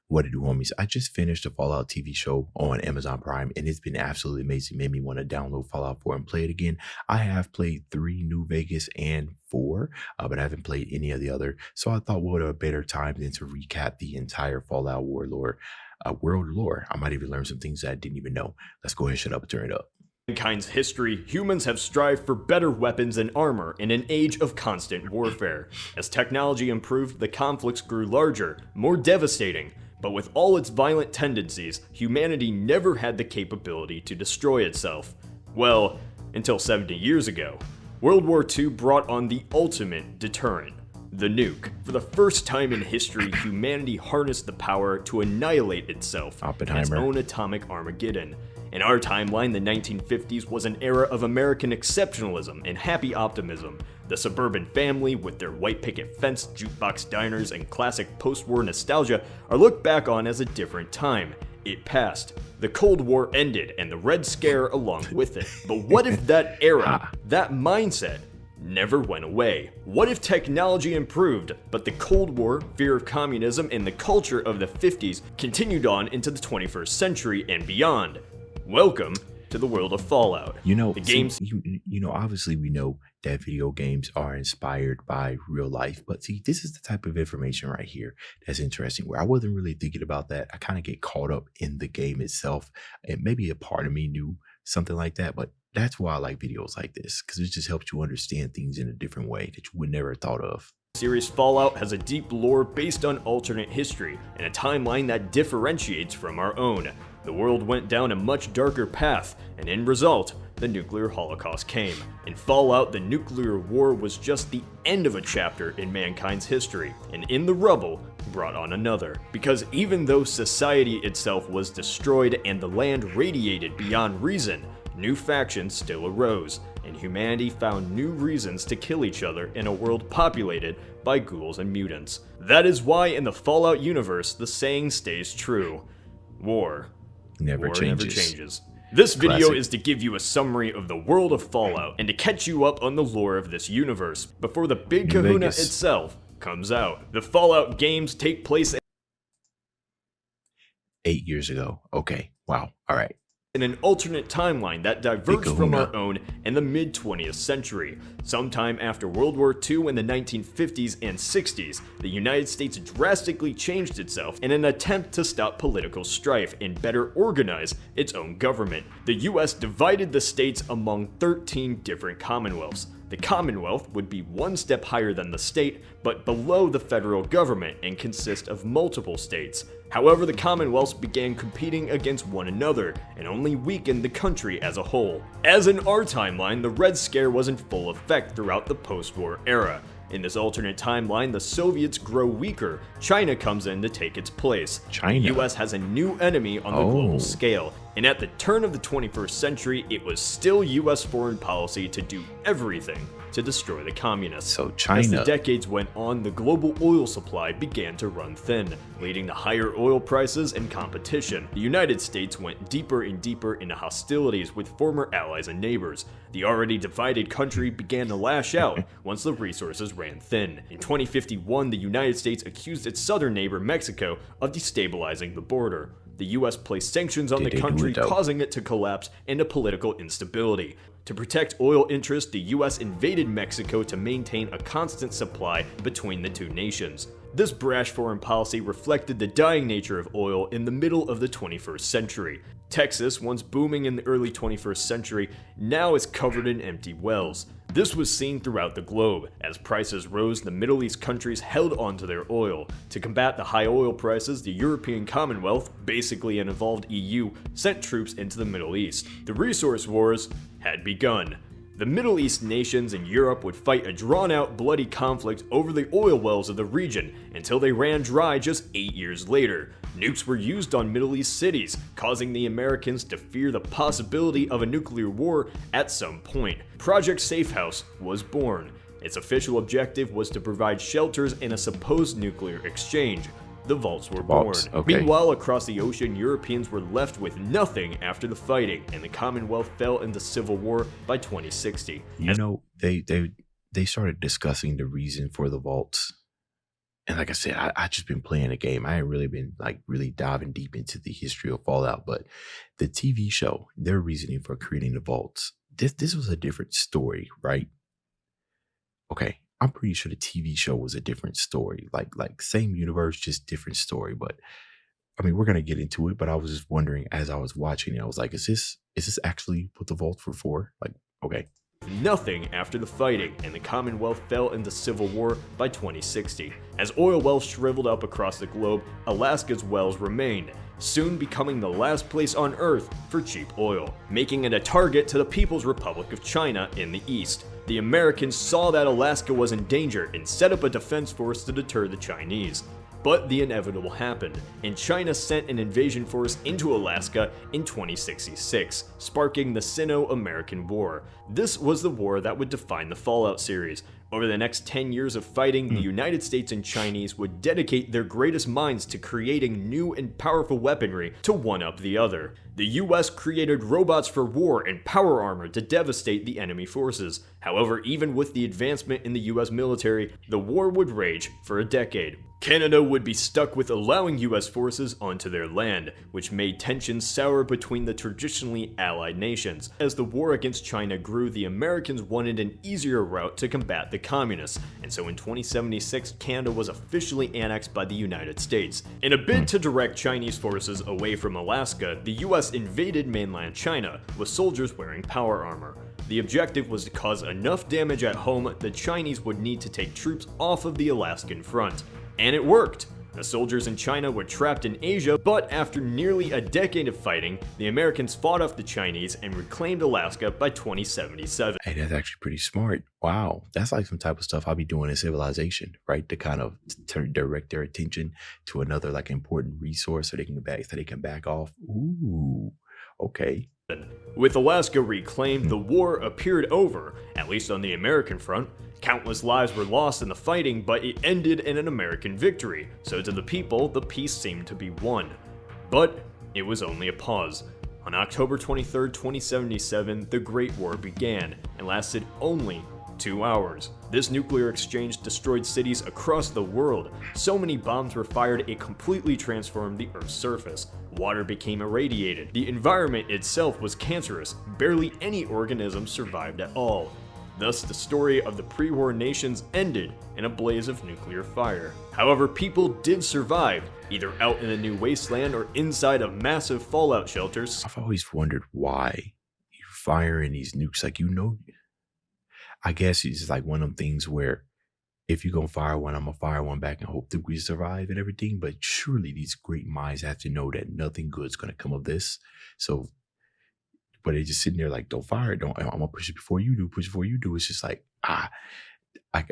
What it do, homies? I just finished the Fallout TV show on Amazon Prime, and it's been absolutely amazing. Made me want to download Fallout 4 and play it again. I have played 3 New Vegas and 4, but I haven't played any of the other. So I thought, what a better time than to recap the entire Fallout world lore. I might even learn some things that I didn't even know. Let's go ahead and shut up and turn it up. Mankind's history, humans have strived for better weapons and armor in an age of constant warfare. As technology improved, the conflicts grew larger, more devastating. But with all its violent tendencies, humanity never had the capability to destroy itself. Well, until 70 years ago. World War II brought on the ultimate deterrent, the nuke. For the first time in history, humanity harnessed the power to annihilate itself in its own atomic Armageddon. In our timeline, the 1950s was an era of American exceptionalism and happy optimism. The suburban family, with their white picket fence, jukebox diners, and classic post-war nostalgia, are looked back on as a different time. It passed. The Cold War ended, and the Red Scare along with it. But what if that era, that mindset, never went away? What if technology improved, but the Cold War, fear of communism, and the culture of the 50s continued on into the 21st century and beyond? Welcome to the world of Fallout. The games. Obviously we know that video games are inspired by real life, but see, this is the type of information right here that's interesting. Where I wasn't really thinking about that. I kind of get caught up in the game itself, and maybe a part of me knew something like that, but that's why I like videos like this, because it just helps you understand things in a different way that you would never have thought of. Series Fallout has a deep lore based on alternate history and a timeline that differentiates from our own. The world went down a much darker path, and in result, the nuclear holocaust came. In Fallout, the nuclear war was just the end of a chapter in mankind's history, and in the rubble, brought on another. Because even though society itself was destroyed and the land radiated beyond reason, new factions still arose, and humanity found new reasons to kill each other in a world populated by ghouls and mutants. That is why in the Fallout universe, the saying stays true. War never changes. This video is to give you a summary of the world of Fallout and to catch you up on the lore of this universe before the big kahuna itself comes out. The Fallout games take place 8 years ago. Okay, wow, all right. In an alternate timeline that diverged from our own in the mid-20th century. Sometime after World War II in the 1950s and 60s, the United States drastically changed itself in an attempt to stop political strife and better organize its own government. The US divided the states among 13 different commonwealths. The Commonwealth would be one step higher than the state, but below the federal government and consist of multiple states. However, the Commonwealths began competing against one another and only weakened the country as a whole. As in our timeline, the Red Scare was in full effect throughout the post-war era. In this alternate timeline, the Soviets grow weaker. China comes in to take its place. The US has a new enemy on the global scale. And at the turn of the 21st century, it was still US foreign policy to do everything to destroy the communists. So China. As the decades went on, the global oil supply began to run thin, leading to higher oil prices and competition. The United States went deeper and deeper into hostilities with former allies and neighbors. The already divided country began to lash out once the resources ran thin. In 2051, the United States accused its southern neighbor Mexico of destabilizing the border. The US placed sanctions on the country, causing it to collapse into political instability. To protect oil interests, the US invaded Mexico to maintain a constant supply between the two nations. This brash foreign policy reflected the dying nature of oil in the middle of the 21st century. Texas, once booming in the early 21st century, now is covered in empty wells. This was seen throughout the globe. As prices rose, the Middle East countries held onto their oil. To combat the high oil prices, the European Commonwealth, basically an evolved EU, sent troops into the Middle East. The resource wars had begun. The Middle East nations and Europe would fight a drawn-out, bloody conflict over the oil wells of the region until they ran dry just 8 years later. Nukes were used on Middle East cities, causing the Americans to fear the possibility of a nuclear war at some point. Project Safehouse was born. Its official objective was to provide shelters in a supposed nuclear exchange. The vaults were born. Meanwhile, across the ocean, Europeans were left with nothing after the fighting, and the Commonwealth fell into civil war by 2060. They started discussing the reason for the vaults, And like I said, I just been playing the game. I ain't really been like really diving deep into the history of Fallout, but the TV show, their reasoning for creating the vaults, this was a different story, right? Okay. I'm pretty sure the TV show was a different story. Like same universe, just different story. But I mean, we're gonna get into it, but I was just wondering as I was watching it, I was like, is this actually what the vaults were for? Like, okay. Nothing after the fighting, and the Commonwealth fell into civil war by 2060. As oil wells shriveled up across the globe, Alaska's wells remained, soon becoming the last place on Earth for cheap oil, making it a target to the People's Republic of China in the east. The Americans saw that Alaska was in danger and set up a defense force to deter the Chinese. But the inevitable happened, and China sent an invasion force into Alaska in 2066, sparking the Sino-American War. This was the war that would define the Fallout series. Over the next 10 years of fighting, the United States and Chinese would dedicate their greatest minds to creating new and powerful weaponry to one-up the other. The US created robots for war and power armor to devastate the enemy forces. However, even with the advancement in the US military, the war would rage for a decade. Canada would be stuck with allowing US forces onto their land, which made tensions sour between the traditionally allied nations. As the war against China grew, the Americans wanted an easier route to combat the communists, and so in 2076, Canada was officially annexed by the United States. In a bid to direct Chinese forces away from Alaska, the US invaded mainland China, with soldiers wearing power armor. The objective was to cause enough damage at home the Chinese would need to take troops off of the Alaskan front. And it worked! The soldiers in China were trapped in Asia, but after nearly a decade of fighting, the Americans fought off the Chinese and reclaimed Alaska by 2077. Hey, that's actually pretty smart. Wow. That's like some type of stuff I'll be doing in Civilization, right? To kind of direct their attention to another like important resource so they can back off. Ooh. Okay. With Alaska reclaimed, the war appeared over, at least on the American front. Countless lives were lost in the fighting, but it ended in an American victory, so to the people, the peace seemed to be won. But it was only a pause. On October 23, 2077, the Great War began, and lasted only 2 hours. This nuclear exchange destroyed cities across the world. So many bombs were fired it completely transformed the Earth's surface. Water became irradiated. The environment itself was cancerous. Barely any organisms survived at all. Thus, the story of the pre-war nations ended in a blaze of nuclear fire. However, people did survive, either out in the new wasteland or inside of massive fallout shelters. I've always wondered why you firing these nukes. Like, I guess it's just like one of them things where if you're gonna fire one, I'm gonna fire one back and hope that we survive and everything. But surely these great minds have to know that nothing good's gonna come of this. So, but they just sitting there like, don't fire it. I'm gonna push it before you do. Push it before you do. It's just like I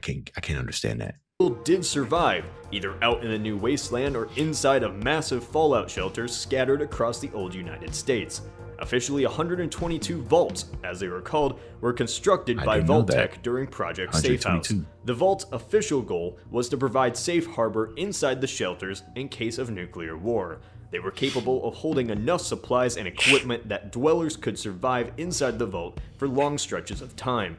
can't understand that. People did survive, either out in the new wasteland or inside of massive fallout shelters scattered across the old United States. Officially, 122 vaults, as they were called, were constructed by Vault-Tec during Project Safe House. The vault's official goal was to provide safe harbor inside the shelters in case of nuclear war. They were capable of holding enough supplies and equipment that dwellers could survive inside the vault for long stretches of time.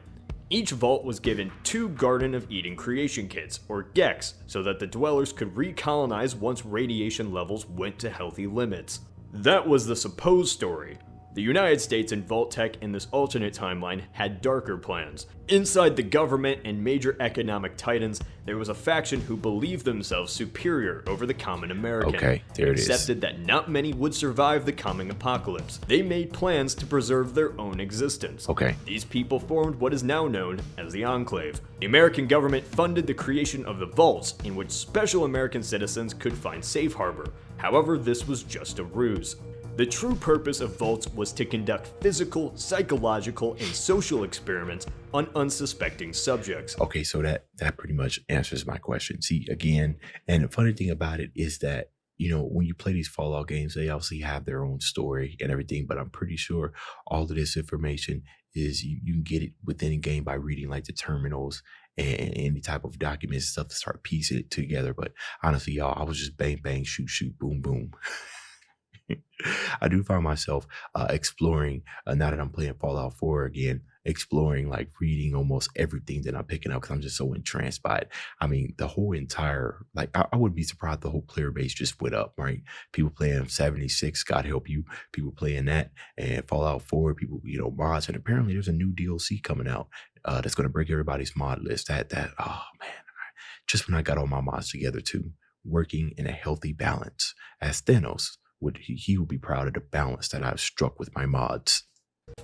Each vault was given 2 Garden of Eden creation kits, or GECKs, so that the dwellers could recolonize once radiation levels went to healthy limits. That was the supposed story. The United States and Vault-Tec in this alternate timeline had darker plans. Inside the government and major economic titans, there was a faction who believed themselves superior over the common American. Okay, there it is. Accepted that not many would survive the coming apocalypse. They made plans to preserve their own existence. Okay. These people formed what is now known as the Enclave. The American government funded the creation of the vaults, in which special American citizens could find safe harbor. However, this was just a ruse. The true purpose of vaults was to conduct physical, psychological, and social experiments on unsuspecting subjects. Okay, so that pretty much answers my question. See, again, and the funny thing about it is that, when you play these Fallout games, they obviously have their own story and everything, but I'm pretty sure all of this information is you can get it within a game by reading like the terminals and any type of documents and stuff to start piecing it together. But honestly, y'all, I was just bang, bang, shoot, shoot, boom, boom. I do find myself exploring, now that I'm playing Fallout 4 again, exploring, like reading almost everything that I'm picking up because I'm just so entranced by it. I mean, the whole entire, like, I wouldn't be surprised the whole player base just went up, right? People playing 76, God help you. People playing that and Fallout 4, people, mods. And apparently there's a new DLC coming out that's going to break everybody's mod list. Oh man, just when I got all my mods together too, working in a healthy balance, as Thanos he would be proud of the balance that I've struck with my mods.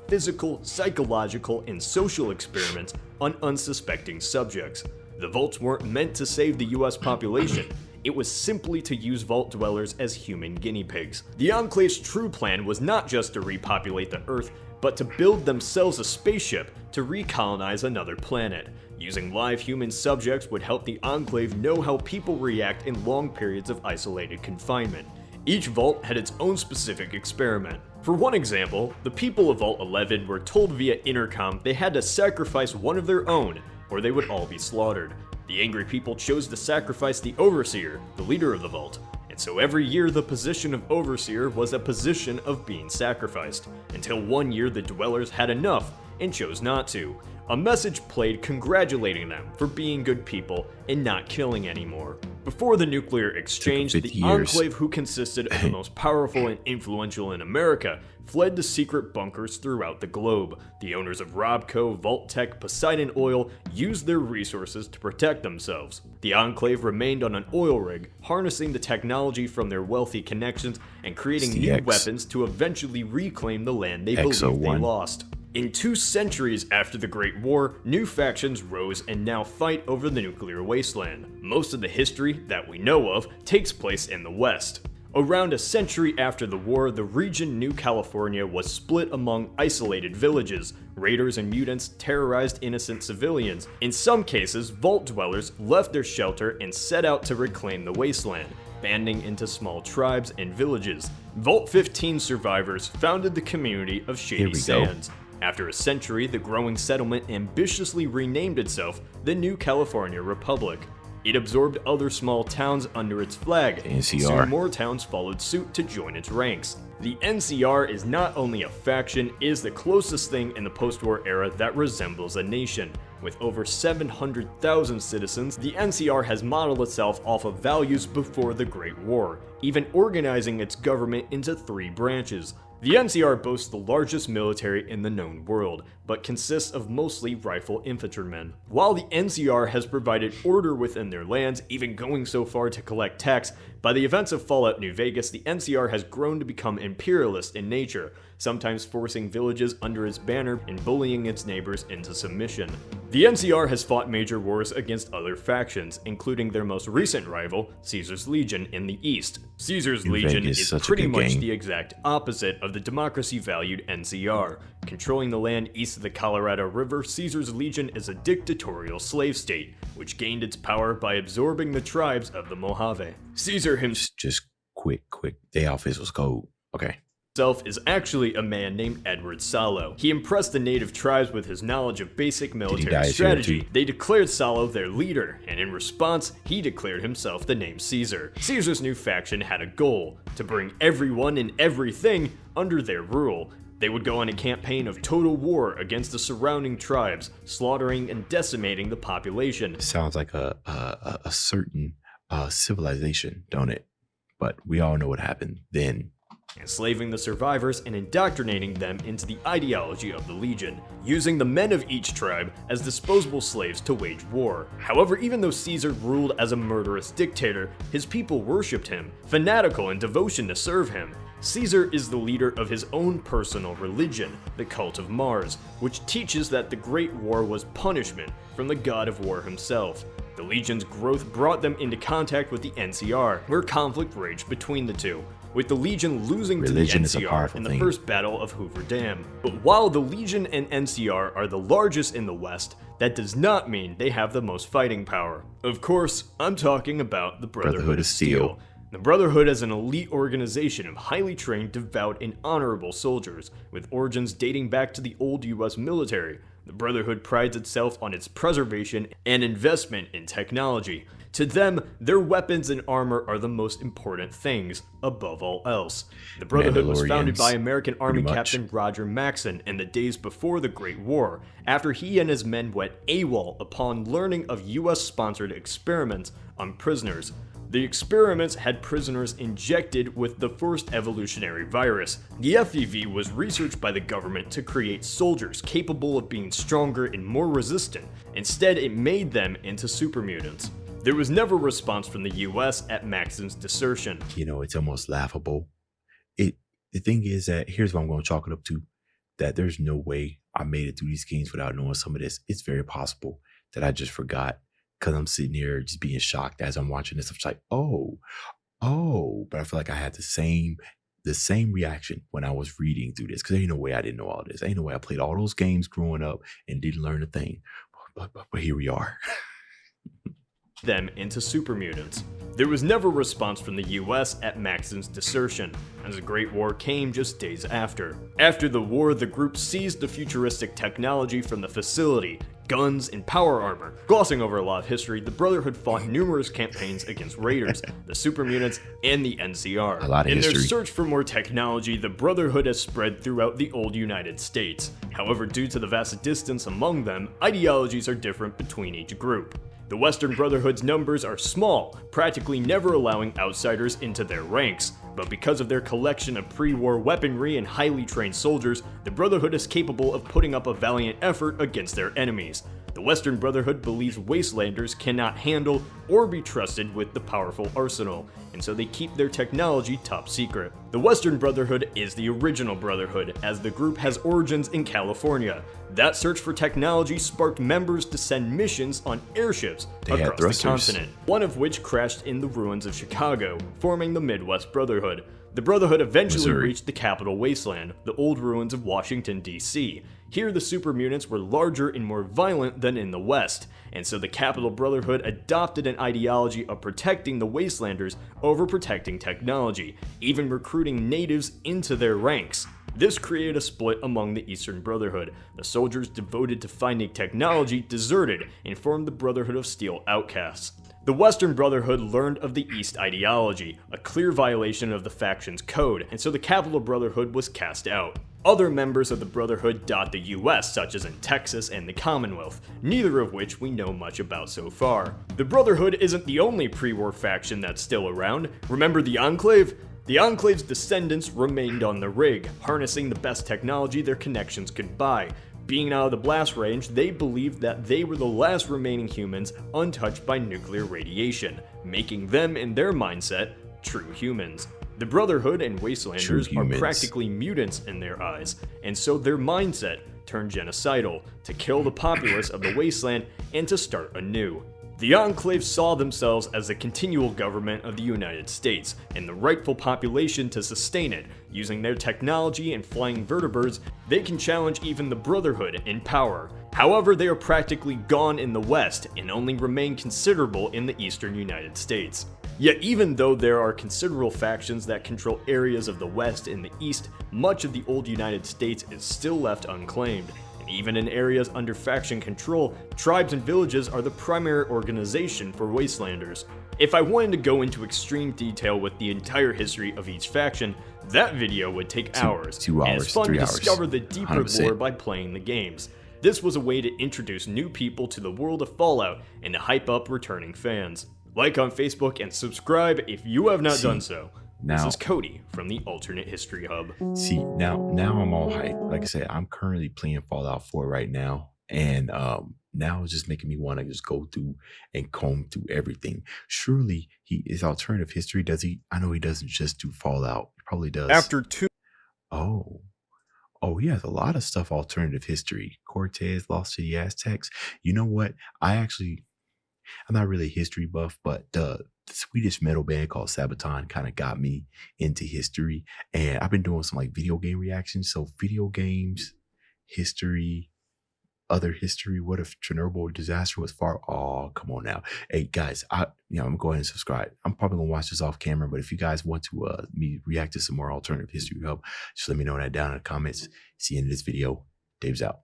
Physical, psychological, and social experiments on unsuspecting subjects. The vaults weren't meant to save the US population. It was simply to use vault dwellers as human guinea pigs. The Enclave's true plan was not just to repopulate the Earth, but to build themselves a spaceship to recolonize another planet. Using live human subjects would help the Enclave know how people react in long periods of isolated confinement. Each vault had its own specific experiment. For one example, the people of Vault 11 were told via intercom they had to sacrifice one of their own, or they would all be slaughtered. The angry people chose to sacrifice the Overseer, the leader of the vault, and so every year the position of Overseer was a position of being sacrificed, until one year the Dwellers had enough and chose not to. A message played congratulating them for being good people and not killing anymore. Before the nuclear exchange, the Enclave, who consisted of the most powerful and influential in America, fled to secret bunkers throughout the globe. The owners of Robco, Vault-Tec, Poseidon Oil used their resources to protect themselves. The Enclave remained on an oil rig, harnessing the technology from their wealthy connections and creating new weapons to eventually reclaim the land they believed they lost. In 2 centuries after the Great War, new factions rose and now fight over the nuclear wasteland. Most of the history that we know of takes place in the West. Around a century after the war, the region New California was split among isolated villages. Raiders and mutants terrorized innocent civilians. In some cases, vault dwellers left their shelter and set out to reclaim the wasteland, banding into small tribes and villages. Vault 15 survivors founded the community of Shady Sands. After a century, the growing settlement ambitiously renamed itself the New California Republic. It absorbed other small towns under its flag, and soon more towns followed suit to join its ranks. The NCR is not only a faction, it is the closest thing in the post-war era that resembles a nation. With over 700,000 citizens, the NCR has modeled itself off of values before the Great War, even organizing its government into 3 branches. The NCR boasts the largest military in the known world, but consists of mostly rifle infantrymen. While the NCR has provided order within their lands, even going so far to collect tax, by the events of Fallout New Vegas, the NCR has grown to become imperialist in nature, sometimes forcing villages under its banner and bullying its neighbors into submission. The NCR has fought major wars against other factions, including their most recent rival, Caesar's Legion in the East. Caesar's Legion is pretty much the exact opposite of the democracy-valued NCR. Controlling the land east of the Colorado River, Caesar's Legion is a dictatorial slave state, which gained its power by absorbing the tribes of the Mojave. Caesar himself just quick day off was cold. Okay. Is actually a man named Edward Salo. He impressed the native tribes with his knowledge of basic military strategy. They declared Salo their leader, and in response, he declared himself the name Caesar. Caesar's new faction had a goal: to bring everyone and everything under their rule. They would go on a campaign of total war against the surrounding tribes, slaughtering and decimating the population. Sounds like a certain civilization, don't it? But we all know what happened then. Enslaving the survivors and indoctrinating them into the ideology of the Legion, using the men of each tribe as disposable slaves to wage war. However, even though Caesar ruled as a murderous dictator, his people worshipped him, fanatical in devotion to serve him. Caesar is the leader of his own personal religion, the cult of Mars, which teaches that the Great War was punishment from the god of war himself. The Legion's growth brought them into contact with the NCR, where conflict raged between the two, with the Legion losing to the NCR in the First Battle of Hoover Dam. But while the Legion and NCR are the largest in the West, that does not mean they have the most fighting power. Of course, I'm talking about the Brotherhood of Steel. The Brotherhood is an elite organization of highly trained, devout, and honorable soldiers, with origins dating back to the old US military. The Brotherhood prides itself on its preservation and investment in technology. To them, their weapons and armor are the most important things, above all else. The Brotherhood was founded by American Army Captain Roger Maxson in the days before the Great War, after he and his men went AWOL upon learning of US-sponsored experiments on prisoners. The experiments had prisoners injected with the first evolutionary virus. The FEV was researched by the government to create soldiers capable of being stronger and more resistant. Instead, it made them into super mutants. There was never a response from the US at Maxson's desertion. You know, it's almost laughable. The thing is that here's what I'm going to chalk it up to, that there's no way I made it through these games without knowing some of this. It's very possible that I just forgot, because I'm sitting here just being shocked as I'm watching this. I'm just like, oh, but I feel like I had the same reaction when I was reading through this, because there ain't no way I didn't know all this. Ain't no way I played all those games growing up and didn't learn a thing. But here we are. Them into super mutants. There was never a response from the US at Maxson's desertion, as the Great War came just days after. After the war, the group seized the futuristic technology from the facility, guns, and power armor. Glossing over a lot of history, the Brotherhood fought numerous campaigns against Raiders, the Super Mutants, and the NCR. A lot of history. In their search for more technology, the Brotherhood has spread throughout the old United States. However, due to the vast distance among them, ideologies are different between each group. The Western Brotherhood's numbers are small, practically never allowing outsiders into their ranks. But because of their collection of pre-war weaponry and highly trained soldiers, the Brotherhood is capable of putting up a valiant effort against their enemies. The Western Brotherhood believes Wastelanders cannot handle or be trusted with the powerful arsenal, and so they keep their technology top secret. The Western Brotherhood is the original Brotherhood, as the group has origins in California. That search for technology sparked members to send missions on airships across the continent, one of which crashed in the ruins of Chicago, forming the Midwest Brotherhood. The Brotherhood eventually reached the capital wasteland, the old ruins of Washington, D.C. Here, the super mutants were larger and more violent than in the West, and so the Capital Brotherhood adopted an ideology of protecting the Wastelanders over protecting technology, even recruiting natives into their ranks. This created a split among the Eastern Brotherhood. The soldiers devoted to finding technology deserted and formed the Brotherhood of Steel Outcasts. The Western Brotherhood learned of the East ideology, a clear violation of the faction's code, and so the Capital Brotherhood was cast out. Other members of the Brotherhood dot the US, such as in Texas and the Commonwealth, neither of which we know much about so far. The Brotherhood isn't the only pre-war faction that's still around. Remember the Enclave? The Enclave's descendants remained on the rig, harnessing the best technology their connections could buy. Being out of the blast range, they believed that they were the last remaining humans untouched by nuclear radiation, making them, in their mindset, true humans. The Brotherhood and Wastelanders are practically mutants in their eyes, and so their mindset turned genocidal, to kill the populace of the wasteland and to start anew. The Enclave saw themselves as the continual government of the United States, and the rightful population to sustain it. Using their technology and flying vertibirds, they can challenge even the Brotherhood in power. However, they are practically gone in the West, and only remain considerable in the eastern United States. Yet even though there are considerable factions that control areas of the West and the East, much of the old United States is still left unclaimed. Even in areas under faction control, tribes and villages are the primary organization for Wastelanders. If I wanted to go into extreme detail with the entire history of each faction, that video would take hours. 2 hours, and it's fun 3 to hours, discover the deeper 100%. lore by playing the games. This was a way to introduce new people to the world of Fallout and to hype up returning fans. Like on Facebook and subscribe if you have not done so. This is Cody from the Alternate History Hub. See, now I'm all hyped. Like I said, I'm currently playing Fallout 4 right now, and now it's just making me want to just go through and comb through everything. Surely he is alternative history. Does he? I know he doesn't just do Fallout. He probably does. After two. Oh, he has a lot of stuff. Alternative history. Cortez, Lost City Aztecs. You know what? I'm not really a history buff, but the Swedish metal band called Sabaton kind of got me into history, and I've been doing some like video game reactions. So video games, history, other history. What if Chernobyl disaster was far? Oh, come on now. Hey guys, I'm gonna go ahead and subscribe. I'm probably gonna watch this off camera, but if you guys want to me react to some more alternative history help, just let me know that down in the comments. See you in this video. Dave's out.